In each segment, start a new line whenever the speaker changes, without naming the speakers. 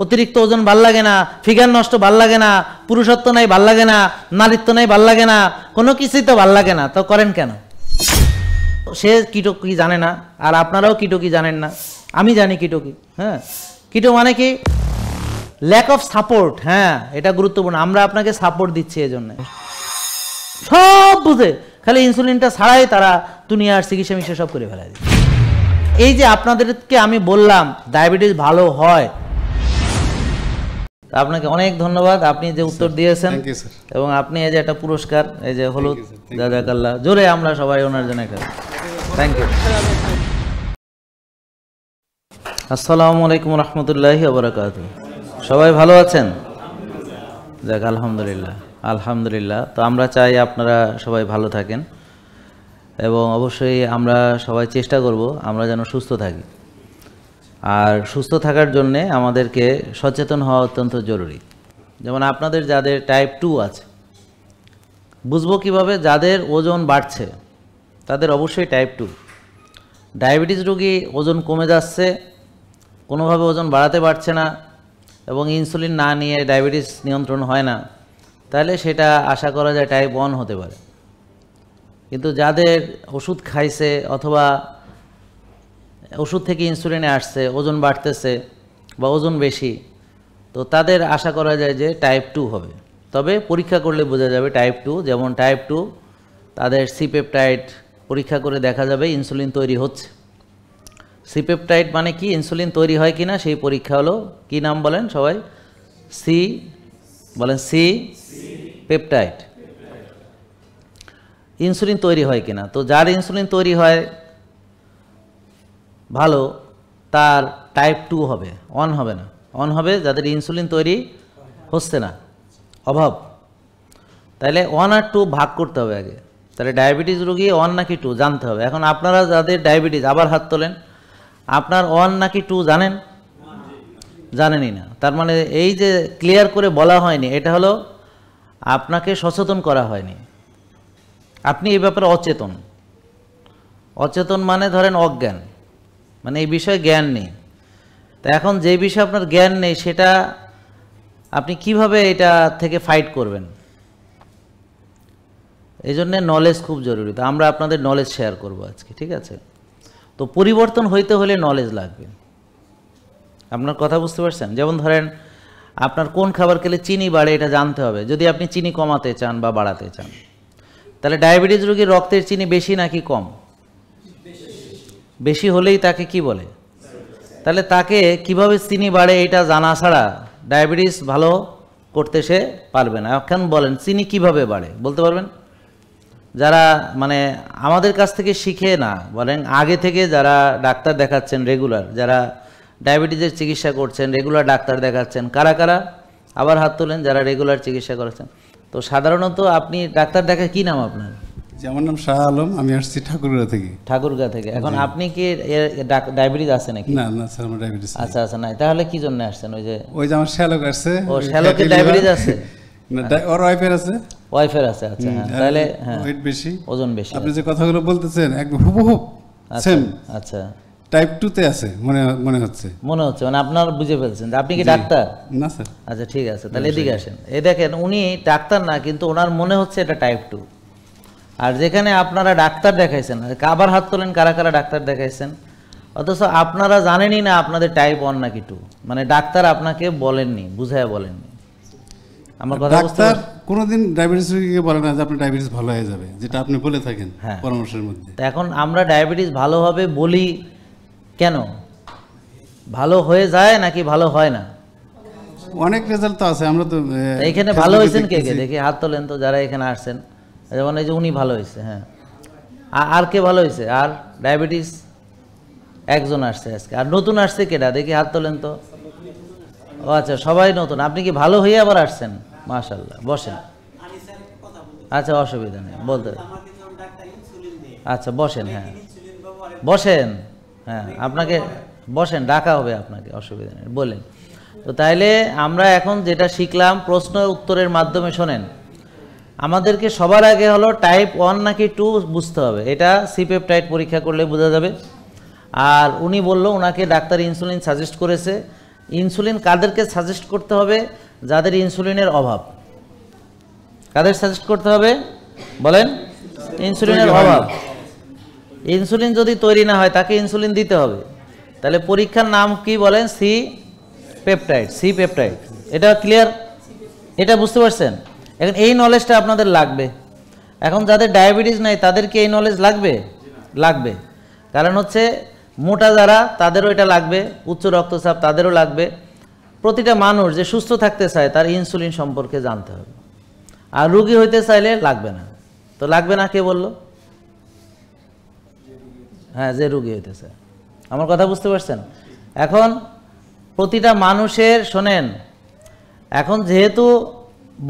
অতিরিক্ত ওজন ভাল লাগে না, ফিগার নষ্ট ভাল লাগে না, পুরুষত্ব নাই ভাল লাগে না, নারীত্ব নাই ভাল লাগে না, কোনো কিছুই তো ভাল লাগে না, তো করেন কেন? সে কিটো কি জানে না, আর আপনারাও কিটো কি জানেন না, আমি জানি কিটো কি। হ্যাঁ, কিটো মানে কি? Lack of support. হ্যাঁ, এটা গুরুত্বপূর্ণ। আমরা আপনাকে সাপোর্ট দিচ্ছি এই জন্য। সব বুঝে খালি ইনসুলিনটা ছাড়াই তারা দুনিয়ার চিকিৎসা মিশা সব করে ফেলা দিচ্ছে। এই যে আপনাদেরকে আমি বললাম ডায়াবেটিস ভালো হয়, আপনাকে অনেক ধন্যবাদ, আপনি যে উত্তর দিয়েছেন এবং আপনি এই যে একটা পুরস্কার, এই যে হলুদ, জাযাকাল্লাহ, জোরে আমরা সবাই ওনার জন্য একটা থ্যাংক ইউ। আসসালামু আলাইকুম রহমতুল্লাহি ওয়া বারাকাতুহু। সবাই ভালো আছেন? যাক, আলহামদুলিল্লাহ আলহামদুলিল্লাহ। তো আমরা চাই আপনারা সবাই ভালো থাকেন এবং অবশ্যই আমরা সবাই চেষ্টা করব আমরা যেন সুস্থ থাকি। আর সুস্থ থাকার জন্যে আমাদেরকে সচেতন হওয়া অত্যন্ত জরুরি। যেমন আপনাদের যাদের টাইপ 2 আছে, বুঝবো কীভাবে? যাদের ওজন বাড়ছে তাদের অবশ্যই টাইপ 2। ডায়াবেটিস রোগী ওজন কমে যাচ্ছে, কোনোভাবে ওজন বাড়াতে পারছে না এবং ইনসুলিন না নিয়ে ডায়াবেটিস নিয়ন্ত্রণ হয় না, তাহলে সেটা আশা করা যায় টাইপ 1 হতে পারে। কিন্তু যাদের ওষুধ খাইছে অথবা ওষুধ থেকে ইনসুলিনে আসছে, ওজন বাড়তেছে বা ওজন বেশি, তো তাদের আশা করা যায় যে টাইপ 2 হবে। তবে পরীক্ষা করলে বোঝা যাবে টাইপ 2। যেমন টাইপ 2 তাদের সি-পেপটাইড পরীক্ষা করে দেখা যাবে ইনসুলিন তৈরি হচ্ছে। সি-পেপটাইড মানে কি? ইনসুলিন তৈরি হয় কিনা সেই পরীক্ষা হলো। কি নাম বলেন সবাই? বলেন সি-পেপটাইড। ইনসুলিন তৈরি হয় কিনা। তো যার ইনসুলিন তৈরি হয় ভালো, তার টাইপ 2 হবে, 1 হবে না। 1 হবে যাদের ইনসুলিন তৈরি হচ্ছে না, অভাব। তাহলে 1 আর 2 ভাগ করতে হবে আগে। তাহলে ডায়াবেটিস রোগী 1 নাকি 2 জানতে হবে। এখন আপনারা যাদের ডায়াবেটিস, আবার হাত তোলেন, আপনার 1 নাকি 2 জানেন? জানেনই না। তার মানে এই যে ক্লিয়ার করে বলা হয়নি, এটা হলো আপনাকে সচেতন করা হয়নি। আপনি এই ব্যাপারে অচেতন। অচেতন মানে ধরেন অজ্ঞান, মানে এই বিষয়ে জ্ঞান নেই। তা এখন যে বিষয়ে আপনার জ্ঞান নেই সেটা আপনি কিভাবে এটা থেকে ফাইট করবেন? এই জন্যে নলেজ খুব জরুরি। তো আমরা আপনাদের নলেজ শেয়ার করব আজকে, ঠিক আছে? তো পরিবর্তন হইতে হলে নলেজ লাগবে। আপনার কথা বুঝতে পারছেন? যেমন ধরেন আপনার কোন খাবার খেলে চিনি বাড়ে এটা জানতে হবে, যদি আপনি চিনি কমাতে চান বা বাড়াতে চান। তাহলে ডায়াবেটিস রোগীর রক্তের চিনি বেশি নাকি কম? বেশি হলেই তাকে কি বলে? তাহলে তাকে কিভাবে চিনি বাড়ে এটা জানা ছাড়া ডায়াবেটিস ভালো করতে সে পারবে না। এখন বলেন চিনি কিভাবে বাড়ে বলতে পারবেন? যারা মানে আমাদের কাছ থেকে শিখে না, বলেন আগে থেকে যারা ডাক্তার দেখাচ্ছেন রেগুলার, যারা ডায়াবেটিসের চিকিৎসা করছেন, রেগুলার ডাক্তার দেখাচ্ছেন, কারা কারা? আবার হাত তোলেন যারা রেগুলার চিকিৎসা করেছেন। তো সাধারণত আপনি ডাক্তার দেখা, কি নাম আপনার?
আমার নাম শাহ আলম, আমি আসছি ঠাকুরগাঁ থেকে।
ঠাকুরগাঁ থেকে। এখন আপনি কি ডায়াবেটিস আছে নাকি?
না না স্যার, আমার ডায়াবেটিস।
আচ্ছা আচ্ছা, নাই তাহলে কি জন্য আসছেন? ওই যে
আমার শ্যালক আসছে।
ও, শ্যালকের ডায়াবেটিস আছে?
ওর ওয়াইফের আছে।
ওয়াইফের আছে, আচ্ছা। হ্যাঁ, তাহলে হ্যাঁ,
ওয়েট বেশি,
ওজন বেশি।
আপনি যে কথাগুলো বলতেছেন একদম হুবহু সেম।
আচ্ছা,
টাইপ 2 তে আছে মনে হচ্ছে
মানে আপনার বুঝে ফেলছেন। আপনি কি ডাক্তার?
না স্যার।
আচ্ছা ঠিক আছে, তাহলে এদিকে আসেন। এই দেখেন, উনি ডাক্তার না, কিন্তু ওনার মনে হচ্ছে এটা টাইপ 2। আর যেখানে আপনারা ডাক্তার দেখাইছেন, আবার হাত তোলেন কারা কারা ডাক্তার দেখাইছেন, অথচ আপনারা জানেনই না আপনাদের টাইপ 1 নাকি 2। মানে ডাক্তার আপনাকে বলেননি, বুঝায় বলেননি। আমার কথা
ডাক্তার কোনোদিন ডায়াবেটিস রোগীকে বলে না যে আপনার ডায়াবেটিস ভালো হয়ে যাবে, যেটা আপনি বলে থাকেন পরামর্শের মধ্যে।
এখন আমরা ডায়াবেটিস ভালো হবে বলি কেন? ভালো হয়ে যায় নাকি ভালো হয় না?
অনেক রেজাল্ট তো আছে। আমরা তো
এখানে ভালো হয়েছেন কে কে দেখি হাত তোলেন তো, যারা এখানে আসছেন। যেমন এই যে উনি ভালো হয়েছে। হ্যাঁ, আর কে ভালো হয়েছে? আর ডায়াবেটিস একজন আসছে আজকে। আর নতুন আসছে কেডা দেখি হাত তোলেন তো। ও আচ্ছা, সবাই নতুন। আপনি কি ভালো হয়ে আবার আসছেন? মাশাআল্লাহ, বসেন। আচ্ছা, অসুবিধা নেই, বলতে। আচ্ছা বসেন। হ্যাঁ বসেন। হ্যাঁ, আপনাকে বসেন, ডাকা হবে আপনাকে, অসুবিধা নেই, বলেন। তো তাইলে আমরা এখন যেটা শিখলাম প্রশ্ন উত্তরের মাধ্যমে, শোনেন, আমাদেরকে সবার আগে হলো টাইপ 1 নাকি 2 বুঝতে হবে। এটা সি-পেপটাইড পরীক্ষা করলে বোঝা যাবে। আর উনি বলল ওনাকে ডাক্তার ইনসুলিন সাজেস্ট করেছে, ইনসুলিন কাদেরকে সাজেস্ট করতে হবে? যাদের ইনসুলিনের অভাব। কাদের সাজেস্ট করতে হবে বলেন? ইনসুলিনের অভাব। ইনসুলিন যদি তৈরি না হয় তাকে ইনসুলিন দিতে হবে। তাহলে পরীক্ষার নাম কি বলেন? C peptide. সি পেপটাইড, এটা ক্লিয়ার? এটা বুঝতে পারছেন? এখন এই নলেজটা আপনাদের লাগবে। এখন যাদের ডায়াবেটিস নাই তাদের কি এই নলেজ লাগবে? লাগবে। কারণ হচ্ছে মোটা যারা তাদেরও এটা লাগবে, উচ্চ রক্তচাপ তাদেরও লাগবে। প্রতিটা মানুষ যে সুস্থ থাকতে চায় তার ইনসুলিন সম্পর্কে জানতে হবে। আর রোগী হইতে চাইলে লাগবে না। তো লাগবে না কে বলল? হ্যাঁ, যে রোগী হইতে চায়। আমার কথা বুঝতে পারছেন? এখন প্রতিটা মানুষের, শোনেন, এখন যেহেতু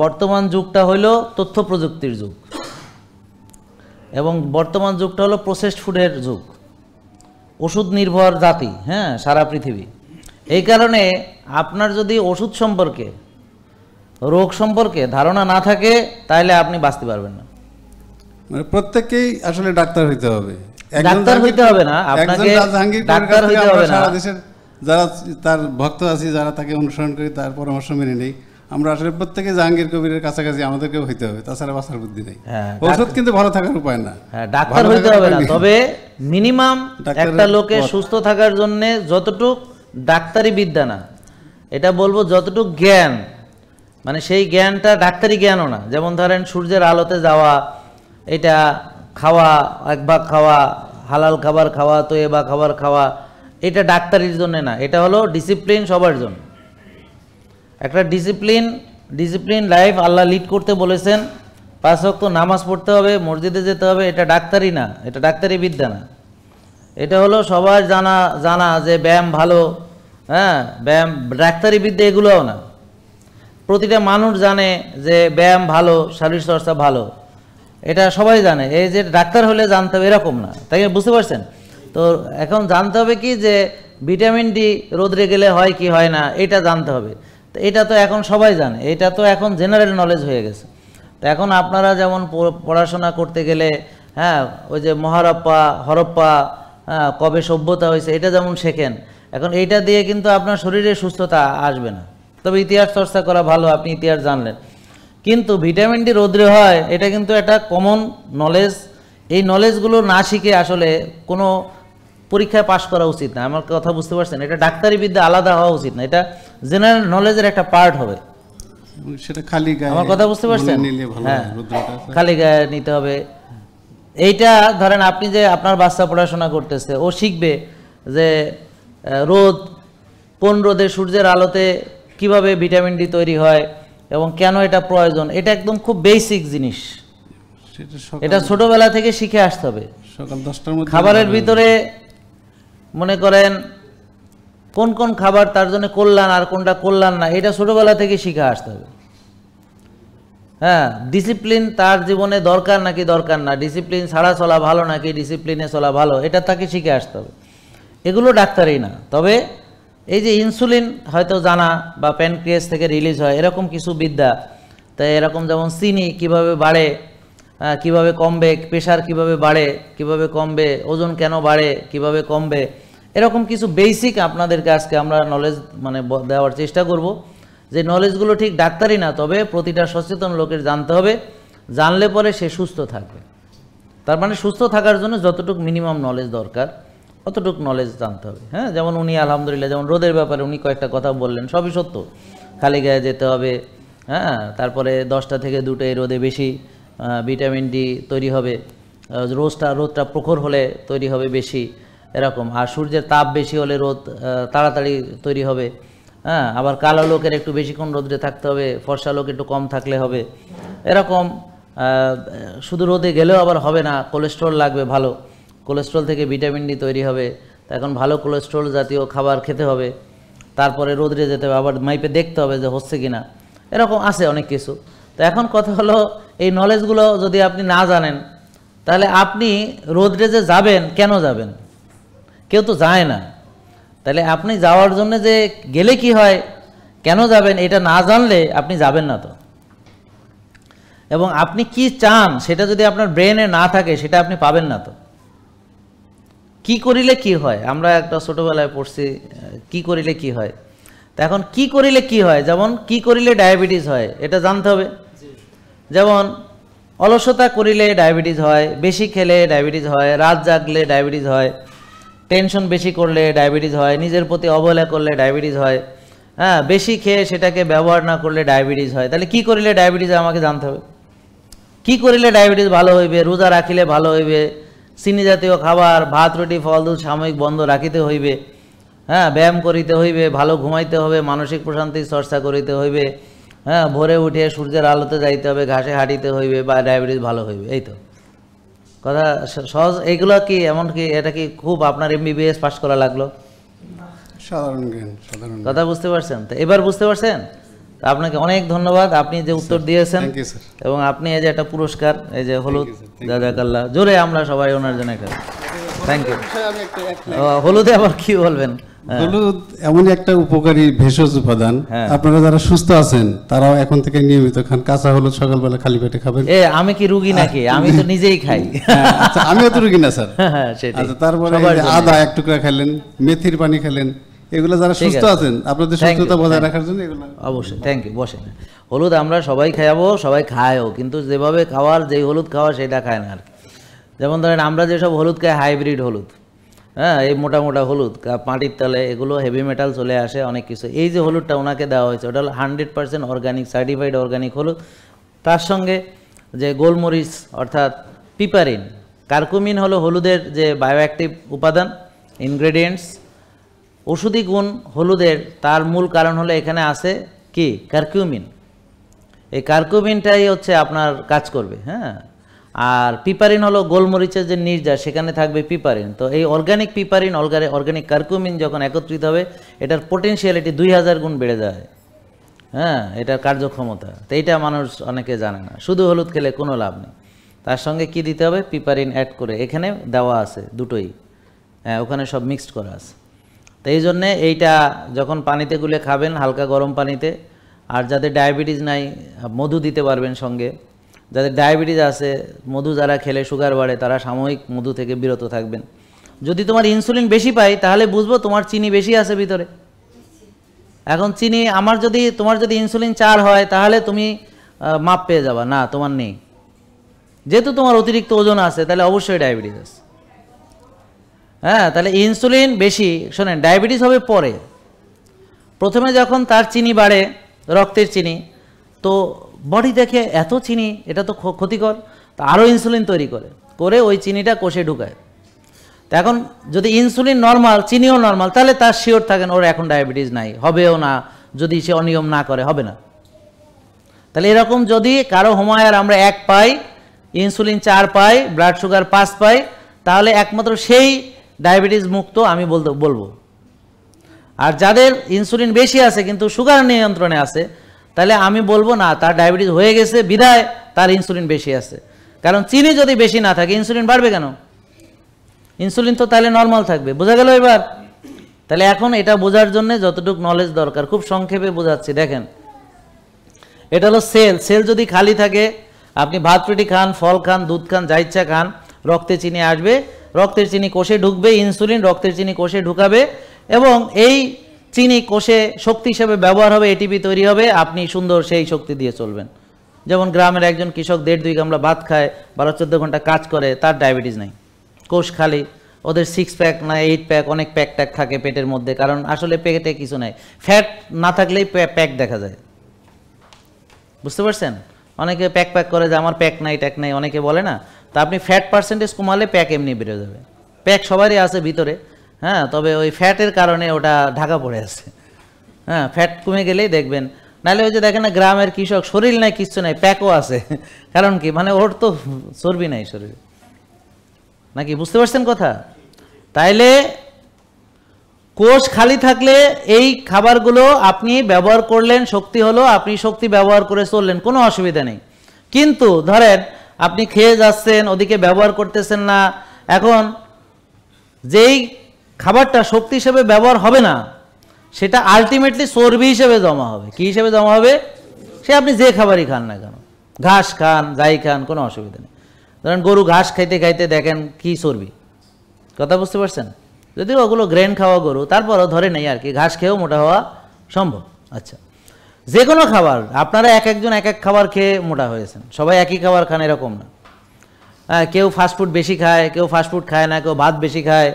বর্তমান যুগটা হইল তথ্য প্রযুক্তির যুগ এবং বর্তমান যুগটা হলো প্রসেসড ফুডের যুগ, ওষুধ নির্ভর জাতি, হ্যাঁ, সারা পৃথিবী। এই কারণে আপনার যদি ওষুধ সম্পর্কে, রোগ সম্পর্কে ধারণা না থাকে তাহলে আপনি বাঁচতে পারবেন না।
মানে প্রত্যেককেই আসলে ডাক্তার হইতে হবে।
ডাক্তার হইতে হবে না, আপনাকে ডাক্তার হইতে হবে না।
সারা দেশের যারা তার ভক্ত আছি, যারা তাকে অনুসরণ করি, তার পরামর্শ মেনে নেই, আমরা আসলে প্রত্যেকে জাহাঙ্গীর কবিরের কাছাকাছি আমাদেরকেও হইতে হবে, তাছাড়া বাঁচার বুদ্ধি নেই। ওষুধ কিন্তু ভালো থাকার উপায় না।
হ্যাঁ, ডাক্তার হইতে হবে না, তবে মিনিমাম একটা লোকে সুস্থ থাকার জন্য যতটুক ডাক্তারি বিদ্যা না, এটা বলবো যতটুক জ্ঞান, মানে সেই জ্ঞানটা ডাক্তারি জ্ঞানও না। যেমন ধরেন সূর্যের আলোতে যাওয়া, এটা খাওয়া, এক ভাগ খাওয়া, হালাল খাবার খাওয়া, তৈবা খাবার খাওয়া, এটা ডাক্তারির জন্য না, এটা হলো ডিসিপ্লিন সবার জন্য। একটা ডিসিপ্লিন লাইফ আল্লাহ লিড করতে বলেছেন। 5 ওয়াক্ত নামাজ পড়তে হবে, মসজিদে যেতে হবে, এটা ডাক্তারি না, এটা ডাক্তারি বিদ্যা না। এটা হলো সবার জানা যে ব্যায়াম ভালো, হ্যাঁ, ব্যায়াম ডাক্তারি বিদ্যা এগুলোও না। প্রতিটা মানুষ জানে যে ব্যায়াম ভালো, শরীরচর্চা ভালো, এটা সবাই জানে। এই যে ডাক্তার হলে জানতে হবে এরকম না, তাই বুঝতে পারছেন? তো এখন জানতে হবে কি যে ভিটামিন ডি রোদরে গেলে হয় কি হয় না, এটা জানতে হবে। তো এটা তো এখন সবাই জানে, এটা তো এখন জেনারেল নলেজ হয়ে গেছে। তো এখন আপনারা যেমন পড়াশোনা করতে গেলে, হ্যাঁ, ওই যে হরপ্পা, হ্যাঁ, কবে সভ্যতা হয়েছে, এটা যেমন শেখেন, এখন এইটা দিয়ে কিন্তু আপনার শরীরে সুস্থতা আসবে না। তবে ইতিহাস চর্চা করা ভালো, আপনি ইতিহাস জানলেন। কিন্তু ভিটামিন ডি রোদ্রে হয়, এটা কিন্তু একটা কমন নলেজ। এই নলেজগুলো না শিখে আসলে কোনো পরীক্ষায় পাশ করা উচিত না। আমার কথা বুঝতে পারছেন? এটা ডাক্তারি বিদ্যা আলাদা হওয়া উচিত না, এটা জেনারেল নলেজের একটা পার্ট হবে।
সেটা খালি গায়ে,
আমার কথা বুঝতে পারছেন? হ্যাঁ, খালি গায়ে নিতে হবে। এইটা ধরেন আপনি যে আপনার বাচ্চা পড়াশোনা করতেছে, ও শিখবে যে রোদ, কোন রোদে, সূর্যের আলোতে কিভাবে ভিটামিন ডি তৈরি হয় এবং কেন এটা প্রয়োজন, এটা একদম খুব বেসিক জিনিস। এটা ছোটবেলা থেকে শিখে আসতে হবে।
সকাল 10টার মধ্যে
খাবারের ভিতরে মনে করেন কোন কোন খাবার তার জন্য কল্যাণ আর কোনটা কল্যাণ না, এটা ছোটবেলা থেকে শিখে আসতে হবে। হ্যাঁ, ডিসিপ্লিন তার জীবনে দরকার নাকি দরকার না, ডিসিপ্লিন ছাড়া চলা ভালো নাকি ডিসিপ্লিনে চলা ভালো, এটা তাকে শিখে আসতে হবে। এগুলো ডাক্তারই না। তবে এই যে ইনসুলিন হয়তো জানা বা প্যানক্রিয়াস থেকে রিলিজ হয়, এরকম কিছু বিদ্যা, তাই এরকম যেমন চিনি কিভাবে বাড়ে, কিভাবে কমবে, প্রেশার কিভাবে বাড়ে, কিভাবে কমবে, ওজন কেন বাড়ে, কিভাবে কমবে, এরকম কিছু বেসিক আপনাদেরকে আজকে আমরা নলেজ মানে দেওয়ার চেষ্টা করব। যে নলেজগুলো ঠিক ডাক্তারি না, তবে প্রতিটা সচেতন লোকের জানতে হবে, জানলে পরে সে সুস্থ থাকবে। তার মানে সুস্থ থাকার জন্য যতটুকু মিনিমাম নলেজ দরকার অতটুকু নলেজ জানতে হবে। হ্যাঁ, যেমন উনি আলহামদুলিল্লাহ, যেমন রোদের ব্যাপারে উনি কয়েকটা কথা বললেন, সবই সত্য। খালি গায়ে যেতে হবে, হ্যাঁ, তারপরে 10টা থেকে 2টা এই রোদে বেশি ভিটামিন ডি তৈরি হবে, রোদটা প্রখর হলে তৈরি হবে বেশি, এরকম। আর সূর্যের তাপ বেশি হলে রোদ তাড়াতাড়ি তৈরি হবে। হ্যাঁ, আবার কালো লোকের একটু বেশিক্ষণ রোদে থাকতে হবে, ফর্সা লোক একটু কম থাকলে হবে, এরকম। শুধু রোদে গেলেও আবার হবে না, কোলেস্ট্রল লাগবে ভালো, কোলেস্ট্রল থেকে ভিটামিন ডি তৈরি হবে। তো এখন ভালো কোলেস্ট্রল জাতীয় খাবার খেতে হবে, তারপরে রোদে যেতে হবে, আবার মাইপে দেখতে হবে যে হচ্ছে কিনা, এরকম আছে অনেক কিছু। তো এখন কথা হলো, এই নলেজগুলো যদি আপনি না জানেন তাহলে আপনি রোদে যে যাবেন, কেন যাবেন? কেউ তো যায় না। তাহলে আপনি যাওয়ার জন্য যে গেলে কি হয়, কেন যাবেন, এটা না জানলে আপনি যাবেন না। তো এবং আপনি কি চান সেটা যদি আপনার ব্রেনে না থাকে, সেটা আপনি পাবেন না। তো কি করিলে কি হয়, আমরা একটা ছোটবেলায় পড়ছি, কি করিলে কি হয়। তা এখন কি করিলে কি হয়, যেমন কি করিলে ডায়াবেটিস হয় এটা জানতে হবে। যেমন অলসতা করিলে ডায়াবেটিস হয়, বেশি খেলে ডায়াবেটিস হয়, রাত জাগলে ডায়াবেটিস হয়, টেনশন বেশি করলে ডায়াবেটিস হয়, নিজের প্রতি অবহেলা করলে ডায়াবেটিস হয়, হ্যাঁ, বেশি খেয়ে সেটাকে ব্যবহার না করলে ডায়াবেটিস হয়। তাহলে কি করিলে ডায়াবেটিস আমাকে জানতে হবে। কি করিলে ডায়াবেটিস ভালো হইবে, রোজা রাখিলে ভালো হইবে, চিনি জাতীয় খাবার, ভাত রুটি ফল দুধ সাময়িক বন্ধ রাখিতে হইবে, হ্যাঁ, ব্যায়াম করিতে হইবে, ভালো ঘুমাইতে হবে, মানসিক প্রশান্তির চর্চা করিতে হইবে, হ্যাঁ, ভোরে উঠে সূর্যের আলোতে যাইতে হবে, ঘাসে হাঁটিতে হইবে, বা ডায়াবেটিস ভালো হইবে। এই তো কথা সহজ। এইগুলো কি এমন কি এটা কি খুব আপনার MBBS পাস করা লাগলো?
সাধারণ জ্ঞান, সাধারণ
কথা বুঝতে পারছেন? তো এবার বুঝতে পারছেন? তো আপনাকে অনেক ধন্যবাদ, আপনি যে উত্তর দিয়েছেন,
থ্যাংক ইউ স্যার।
এবং আপনি এই যে একটা পুরস্কার, এই যে হলুদ, জাযাকাল্লাহ, জোরে আমরা সবাই ওনার জন্য একটা থ্যাংক ইউ। হলুদে আবার কি বলবেন?
হলুদ এমনই একটা উপকারী ভেষজ উপাদান,
হ্যাঁ।
আপনারা যারা সুস্থ আছেন তারাও এখন থেকে নিয়মিত খান। কাঁচা হলুদ সকালবেলা খালি পেটে খাবেন।
আমি কি রুগী নাকি? আমি তো নিজেই খাই।
আচ্ছা, আমিও তো রুগী না স্যার।
হ্যাঁ, সেটাই।
আচ্ছা, তারপরে
সবার
এই যে
জন্য।
আদা এক টুকরা খেলেন, মেথির পানি খেলেন, এগুলো যারা
ঠিক
সুস্থ
আছে।
আছেন আপনাদের
Thank
সুস্থতা
you,
বজায়
thank
রাখার জন্য এগুলো
অবশ্যই, থ্যাংক ইউ। বসেন। হলুদ আমরা সবাই খাওয়াবো, সবাই খায়ও, কিন্তু যেভাবে খাওয়ার, যেই হলুদ খাওয়া সেটা খায় না আর কি। যেমন ধরেন আমরা যেসব হলুদ খাই হাইব্রিড হলুদ, হ্যাঁ, এই মোটা মোটা হলুদ, মাটির তলে, এগুলো হেভি মেটাল চলে আসে অনেক কিছু। এই যে হলুদটা ওনাকে দেওয়া হয়েছে ওটা হলো 100% অর্গানিক, সার্টিফাইড অর্গানিক হলুদ। তার সঙ্গে যে গোলমরিচ অর্থাৎ পিপারিন, কার্কুমিন হলো হলুদের যে বায়োঅ্যাক্টিভ উপাদান, ইনগ্রেডিয়েন্টস। ওষুধি গুণ হলুদের তার মূল কারণ হলো এখানে আছে কি কার্কিউমিন। এই কার্কিউমিনটাই হচ্ছে আপনার কাজ করবে, হ্যাঁ। আর পিপারিন হলো গোলমরিচের যে নির্যাস, সেখানে থাকবে পিপারিন। তো এই অর্গানিক পিপারিন, অর্গানিক কার্কিউমিন যখন একত্রিত হবে, এটার পোটেনশিয়ালিটি 2000 গুণ বেড়ে যায়, হ্যাঁ, এটার কার্যক্ষমতা। তো এইটা মানুষ অনেকে জানে না। শুধু হলুদ খেলে কোনো লাভ নেই, তার সঙ্গে কি দিতে হবে? পিপারিন অ্যাড করে, এখানে দেওয়া আছে দুটোই, হ্যাঁ, ওখানে সব মিক্সড করা আছে। তো এই জন্যে এইটা যখন পানিতে গুলে খাবেন, হালকা গরম পানিতে। আর যাদের ডায়াবেটিস নাই মধু দিতে পারবেন সঙ্গে। যাদের ডায়াবেটিস আছে, মধু যারা খেলে সুগার বাড়ে, তারা সাময়িক মধু থেকে বিরত থাকবেন। যদি তোমার ইনসুলিন বেশি পাই তাহলে বুঝবো তোমার চিনি বেশি আছে ভিতরে। এখন চিনি তোমার যদি ইনসুলিন 4 হয় তাহলে তুমি মাপ পেয়ে যাবা, না তোমার নেই। যেহেতু তোমার অতিরিক্ত ওজন আছে তাহলে অবশ্যই ডায়াবেটিস আছে, হ্যাঁ। তাহলে ইনসুলিন বেশি, শোনেন, ডায়াবেটিস হবে পরে। প্রথমে যখন তার চিনি বাড়ে, রক্তের চিনি, তো বডি দেখে এত চিনি, এটা তো ক্ষতিকর, তো আরও ইনসুলিন তৈরি করে ওই চিনিটা কোষে ঢুকায়। তো এখন যদি ইনসুলিন নর্মাল, চিনিও নর্মাল, তাহলে তার শিওর থাকেন ওর এখন ডায়াবেটিস নাই, হবেও না। যদি সে অনিয়ম না করে, হবে না। তাহলে এরকম যদি কারো হোমায়ার আমরা 1 পাই, ইনসুলিন 4 পাই, ব্লাড সুগার 5 পাই, তাহলে একমাত্র সেই ডায়াবেটিস মুক্ত আমি বলবো। আর যাদের ইনসুলিন বেশি আছে কিন্তু সুগার নিয়ন্ত্রণে আছে, তাহলে আমি বলবো না, তার ডায়াবেটিস হয়ে গেছে বিধায় তার ইনসুলিন বেশি আছে। কারণ চিনি যদি বেশি না থাকে ইনসুলিন বাড়বে কেন? ইনসুলিন তো তাহলে নর্মাল থাকবে। বোঝা গেল এবার? তাহলে এখন এটা বোঝার জন্য যতটুকু নলেজ দরকার, খুব সংক্ষেপে বোঝাচ্ছি। দেখেন, এটা হলো সেল যদি খালি থাকে, আপনি ভাত রুটি খান, ফল খান, দুধ খান, যা ইচ্ছা খান, রক্তে চিনি আসবে, রক্তের চিনি কোষে ঢুকবে, ইনসুলিন রক্তের চিনি কোষে ঢুকাবে, এবং এই চিনি কোষে শক্তি হিসেবে ব্যবহার হবে, এটিপি তৈরি হবে, আপনি সুন্দর সেই শক্তি দিয়ে চলবেন। যেমন গ্রামের একজন কৃষক 1.5-2 গামলা ভাত খায়, 12-14 ঘন্টা কাজ করে, তার ডায়াবেটিস নাই, কোষ খালি। ওদের 6 প্যাক না 8 প্যাক, অনেক প্যাক ট্যাক থাকে পেটের মধ্যে, কারণ আসলে পেটে কিছু নাই, ফ্যাট না থাকলেই প্যাক দেখা যায়। বুঝতে পারছেন? অনেকে প্যাক করে যে আমার প্যাক নাই ট্যাক নাই, অনেকে বলে না। তা আপনি ফ্যাট পার্সেন্টেজ কমালে প্যাক এমনি বেড়ে যাবে। প্যাক সবারই আছে ভিতরে, হ্যাঁ, তবে ওই ফ্যাটের কারণে ওটা ঢাকা পড়ে আছে, হ্যাঁ। ফ্যাট কমে গেলেই দেখবেন। নাহলে ওই যে দেখেন না, গ্রামের কৃষক শরীর নাই, কিচ্ছু নাই, প্যাকও আছে। কারণ কি? মানে ওর তো চর্বি নাই শরীরে, নাকি? বুঝতে পারছেন কথা? তাইলে কোষ খালি থাকলে এই খাবারগুলো আপনি ব্যবহার করলেন, শক্তি হলো, আপনি শক্তি ব্যবহার করে চললেন, কোনো অসুবিধা নেই। কিন্তু ধরেন আপনি খেয়ে যাচ্ছেন, ওদিকে ব্যবহার করতেছেন না, এখন যেই খাবারটা শক্তি হিসেবে ব্যবহার হবে না, সেটা আলটিমেটলি চর্বি হিসেবে জমা হবে। কি হিসেবে জমা হবে? সে আপনি যে খাবারই খান না কেন, ঘাস খান, যাই খান, কোনো অসুবিধা নেই। ধরেন গরু ঘাস খাইতে খাইতে দেখেন কি চর্বি। কথা বুঝতে পারছেন? যদিও ওগুলো গ্রেন খাওয়া গরু, তারপরও ধরে নেই আর কি, ঘাস খেয়েও মোটা হওয়া সম্ভব। আচ্ছা, যে কোনো খাবার, আপনারা এক একজন এক এক খাবার খেয়ে মোটা হয়েছেন, সবাই একই খাবার খান এরকম না। হ্যাঁ, কেউ ফাস্টফুড বেশি খায়, কেউ ফাস্টফুড খায় না, কেউ ভাত বেশি খায়।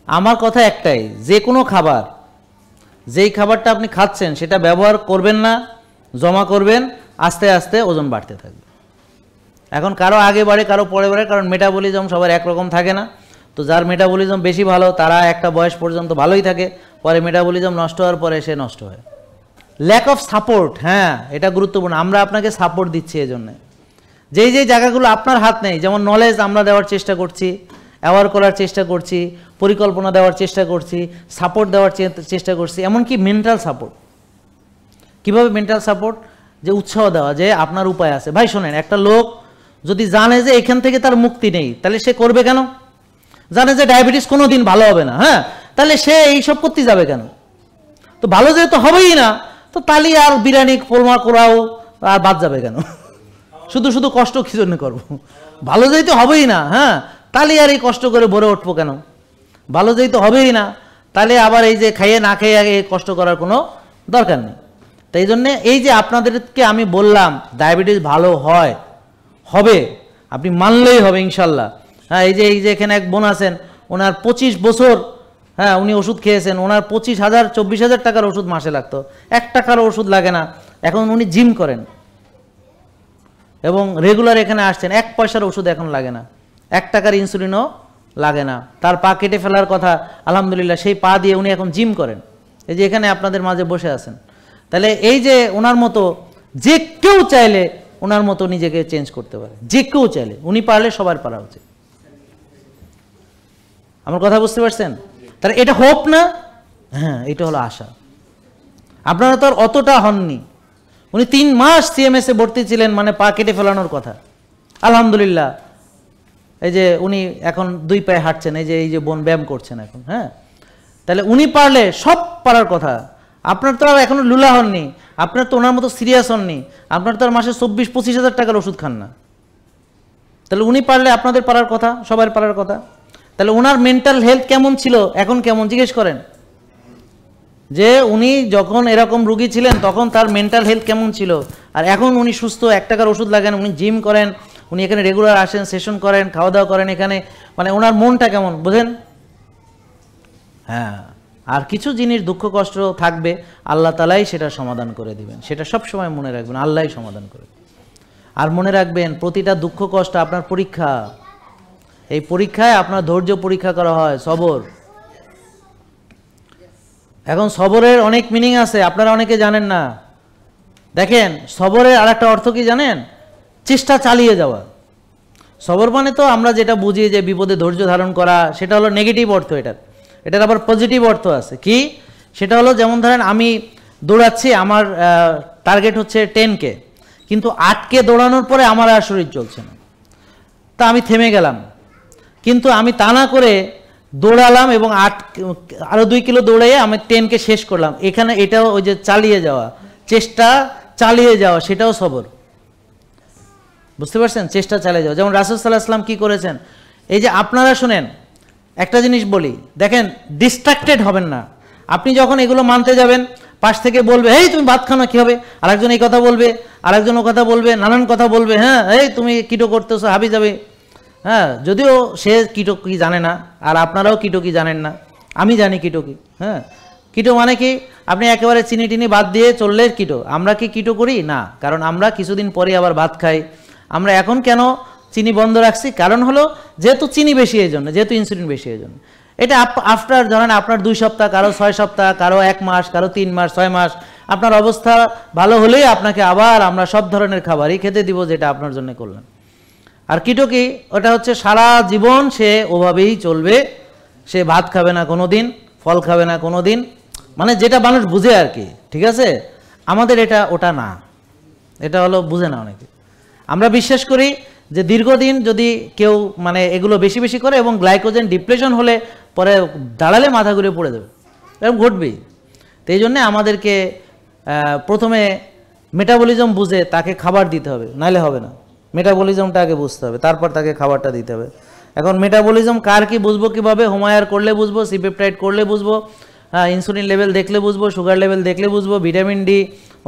আমার কথা একটাই, যে কোনো খাবার, যেই খাবারটা আপনি খাচ্ছেন সেটা ব্যবহার করবেন না, জমা করবেন, আস্তে আস্তে ওজন বাড়তে থাকবে। এখন কারো আগে বাড়ে, কারো পরে বাড়ে, কারণ মেটাবলিজম সবার একরকম থাকে না। তো যার মেটাবলিজম বেশি ভালো তারা একটা বয়স পর্যন্ত ভালোই থাকে, পরে মেটাবলিজম নষ্ট হওয়ার পরে সে নষ্ট হয়। ল্যাক অফ সাপোর্ট, হ্যাঁ এটা গুরুত্বপূর্ণ। আমরা আপনাকে সাপোর্ট দিচ্ছি এই জন্যে, যেই যেই জায়গাগুলো আপনার হাত নেই, যেমন নলেজ আমরা দেওয়ার চেষ্টা করছি, অ্যাওয়ার করার চেষ্টা করছি, পরিকল্পনা দেওয়ার চেষ্টা করছি, সাপোর্ট দেওয়ার চেষ্টা করছি, এমনকি মেন্টাল সাপোর্ট। কীভাবে মেন্টাল সাপোর্ট? যে উৎসাহ দেওয়া, যে আপনার উপায় আছে। ভাই শোনেন, একটা লোক যদি জানে যে এখান থেকে তার মুক্তি নেই, তাহলে সে করবে কেন? জানে যে ডায়াবেটিস কোনো দিন ভালো হবে না, হ্যাঁ, তাহলে সে এইসব করতে যাবে কেন? তো ভালো যেহেতু হবেই না, তো তালি আর বিরিয়ানি কোরমা করাও আর বাদ যাবে কেন? শুধু শুধু কষ্ট কি জন্য করবো? ভালো যেহেতু হবেই না, হ্যাঁ, তাহলে আর এই কষ্ট করে ভরে উঠবো কেন? ভালো যেহেতু হবেই না, তাহলে আবার এই যে খাইয়ে না খেয়ে আগে কষ্ট করার কোনো দরকার নেই। তাই জন্যে এই যে আপনাদেরকে আমি বললাম ডায়াবেটিস ভালো হয়, হবে, আপনি মানলেই হবে ইনশাল্লাহ। হ্যাঁ, এই যে এখানে এক বোন আছেন, ওনার 25 বছর, হ্যাঁ, উনি ওষুধ খেয়েছেন, ওনার 25,000 24,000 টাকার ওষুধ মাসে লাগতো, 1 টাকার ওষুধ লাগে না। এখন উনি জিম করেন এবং রেগুলার এখানে আসছেন, 1 পয়সার ওষুধ এখন লাগে না, 1 টাকার ইনসুলিনও লাগে না। তার পা কেটে ফেলার কথা, আলহামদুলিল্লাহ সেই পা দিয়ে উনি এখন জিম করেন, এই যে এখানে আপনাদের মাঝে বসে আছেন। তাহলে এই যে ওনার মতো যে কেউ চাইলে ওনার মতো নিজেকে চেঞ্জ করতে পারে, যে কেউ চাইলে, উনি পারলে সবার পারা উচিত। আমার কথা বুঝতে পারছেন? তাহলে এটা হোপ না? হ্যাঁ, এটা হলো আশা। আপনারা তো আর অতটা হননি। উনি 3 মাস সিএমএসে ভর্তি ছিলেন, মানে পা কেটে ফেলানোর কথা। আলহামদুলিল্লাহ, এই যে উনি এখন 2 পায়ে হাঁটছেন, এই যে বোন ব্যায়াম করছেন এখন। হ্যাঁ, তাহলে উনি পারলে সব পারার কথা। আপনার তো আর এখনো লুলা হননি, আপনার তো ওনার মতো সিরিয়াস হননি, আপনার তো আর মাসে 24-25 হাজার টাকার ওষুধ খান না। তাহলে উনি পারলে আপনাদের পারার কথা, সবার পারার কথা। তাহলে ওনার মেন্টাল হেলথ কেমন ছিল, এখন কেমন জিজ্ঞেস করেন। যে উনি যখন এরকম রুগী ছিলেন তখন তার মেন্টাল হেলথ কেমন ছিল, আর এখন উনি সুস্থ, 1 টাকার ওষুধ লাগেন, উনি জিম করেন, উনি এখানে রেগুলার আসেন, সেশন করেন, খাওয়া দাওয়া করেন এখানে, মানে ওনার মনটা কেমন বোঝেন? হ্যাঁ, আর কিছু জিনিস দুঃখ কষ্ট থাকবে, আল্লাহ তাআলাই সেটা সমাধান করে দিবেন, সেটা সব সময় মনে রাখবেন, আল্লাহই সমাধান করে। আর মনে রাখবেন, প্রতিটা দুঃখ কষ্ট আপনার পরীক্ষা। এই পরীক্ষায় আপনার ধৈর্য পরীক্ষা করা হয়, সবর। এখন সবরের অনেক মিনিং আছে, আপনারা অনেকে জানেন না। দেখেন, সবরের আর একটা অর্থ কি জানেন? চেষ্টা চালিয়ে যাওয়া। সবর মানে তো আমরা যেটা বুঝি যে বিপদে ধৈর্য ধারণ করা, সেটা হলো নেগেটিভ অর্থ। এটার আবার পজিটিভ অর্থ আছে। কি? সেটা হলো যেমন ধরেন আমি দৌড়াচ্ছি, আমার টার্গেট হচ্ছে 10K, কিন্তু 8K দৌড়ানোর পরে আমার আর শরীর চলছে না, তা আমি থেমে গেলাম। কিন্তু আমি তা না করে দৌড়ালাম এবং আরো 2 কিলো দৌড়াইয়ে আমি 10K শেষ করলাম। এখানে এটাও ওই যে চালিয়ে যাওয়া, চেষ্টা চালিয়ে যাওয়া, সেটাও সবর। বুঝতে পারছেন? চেষ্টা চালিয়ে যাওয়া। যেমন রাসূল সাল্লাল্লাহু আলাইহি ওয়াসাল্লাম কি করেছেন, এই যে আপনারা শুনেন, একটা জিনিস বলি, দেখেন ডিস্ট্রাক্টেড হবেন না। আপনি যখন এগুলো মানতে যাবেন, পাশ থেকে বলবে, এই তুমি ভাত খাও না, কি হবে? আরেকজন এই কথা বলবে, আরেকজন ও কথা বলবে, নানান কথা বলবে। হ্যাঁ, এই তুমি কিটো করতেছো, হাবি যাবে। হ্যাঁ, যদিও সে কিটো কি জানে না, আর আপনারাও কিটো কি জানেন না, আমি জানি কিটো কি। হ্যাঁ, কিটো মানে কি? আপনি একেবারে চিনি টিনি বাদ দিয়ে চললে কিটো। আমরা কি কিটো করি না? কারণ আমরা কিছুদিন পরে আবার ভাত খাই। আমরা এখন কেন চিনি বন্ধ রাখছি? কারণ হলো যেহেতু চিনি বেশি, এই জন্য, যেহেতু ইনসুলিন বেশি, এই জন্য। এটা আফটার ধরেন আপনার 2 সপ্তাহ, কারো 6 সপ্তাহ, কারো 1 মাস, কারো 3 মাস, 6 মাস, আপনার অবস্থা ভালো হলেই আপনাকে আবার আমরা সব ধরনের খাবারই খেতে দিব, যেটা আপনার জন্য করলাম। আর কিটো কি? ওটা হচ্ছে সারা জীবন সে ওভাবেই চলবে, সে ভাত খাবে না কোনো দিন, ফল খাবে না কোনো দিন, মানে যেটা মানুষ বুঝে আর কি। ঠিক আছে? আমাদের এটা ওটা না, এটা হলো বুঝে না অনেকে। আমরা বিশ্বাস করি যে দীর্ঘদিন যদি কেউ মানে এগুলো বেশি বেশি করে এবং গ্লাইকোজেন ডিপ্লেশন হলে পরে দাঁড়ালে মাথা ঘুরে পড়ে যাবে, এরকম ঘটবেই। তো এই জন্যে আমাদেরকে প্রথমে মেটাবলিজম বুঝে তাকে খাবার দিতে হবে, নাহলে হবে না। মেটাবলিজমটা আগে বুঝতে হবে, তারপর তাকে খাবারটা দিতে হবে। এখন মেটাবলিজম কার কি বুঝবো কীভাবে? হোমায়ার করলে বুঝবো, সিপেপটাইড করলে বুঝবো, হ্যাঁ, ইনসুলিন লেভেল দেখলে বুঝবো, সুগার লেভেল দেখলে বুঝবো, ভিটামিন ডি,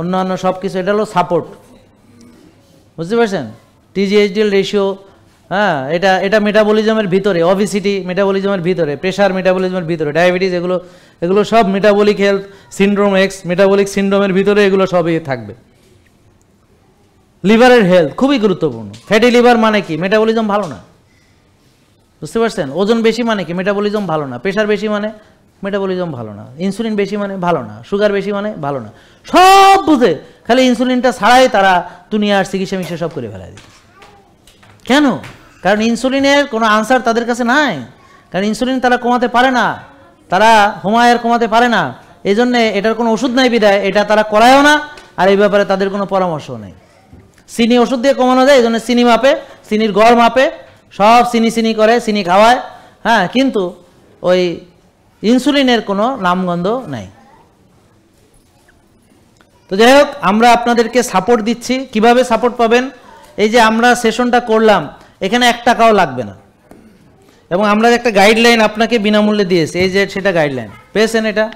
অন্যান্য সব কিছু, এটা হলো সাপোর্ট। বুঝতে পারছেন? টিজিএইচডিএল রেশিও, হ্যাঁ, এটা মেটাবলিজমের ভিতরে, অবিসিটি মেটাবলিজমের ভিতরে, প্রেশার মেটাবলিজমের ভিতরে, ডায়াবেটিস, এগুলো সব metabolic health syndrome X, metabolic সিন্ড্রোমের ভিতরে এগুলো সবই থাকবে। লিভারের হেলথ খুবই গুরুত্বপূর্ণ। ফ্যাটি লিভার মানে কি? মেটাবলিজম ভালো না। বুঝতে পারছেন? ওজন বেশি মানে কি? মেটাবলিজম ভালো না। প্রেশার বেশি মানে মেটাবলিজম ভালো না। ইনসুলিন বেশি মানে ভালো না। সুগার বেশি মানে ভালো না। সব বুঝে খালি ইনসুলিনটা ছাড়াই তারা দুনিয়ার চিকিৎসা মিশা সব করে ফেলা দিচ্ছে। কেন? কারণ ইনসুলিনের কোনো আনসার তাদের কাছে নাই। কারণ ইনসুলিন তারা কমাতে পারে না, তারা হোমায়ার কমাতে পারে না। এই জন্যে এটার কোনো ওষুধ নাই বিদায় এটা তারা করায়ও না, আর এই ব্যাপারে তাদের কোনো পরামর্শও নেই। চিনি ওষুধ দিয়ে কমানো যায়, এই জন্য চিনি মাপে, চিনির গড় মাপে, সব চিনি করে, চিনি খাওয়ায়, হ্যাঁ, কিন্তু ওই ইনসুলিনের কোনো নামগন্ধ নাই। তো যাই হোক, আমরা আপনাদেরকে সাপোর্ট দিচ্ছি। কিভাবে সাপোর্ট পাবেন? এই যে আমরা সেশনটা করলাম, এখানে 1 টাকাও লাগবে না, এবং আমরা একটা গাইডলাইন আপনাকে বিনামূল্যে দিয়েছি, এই যে সেটা গাইডলাইন পেয়েছেন এটা।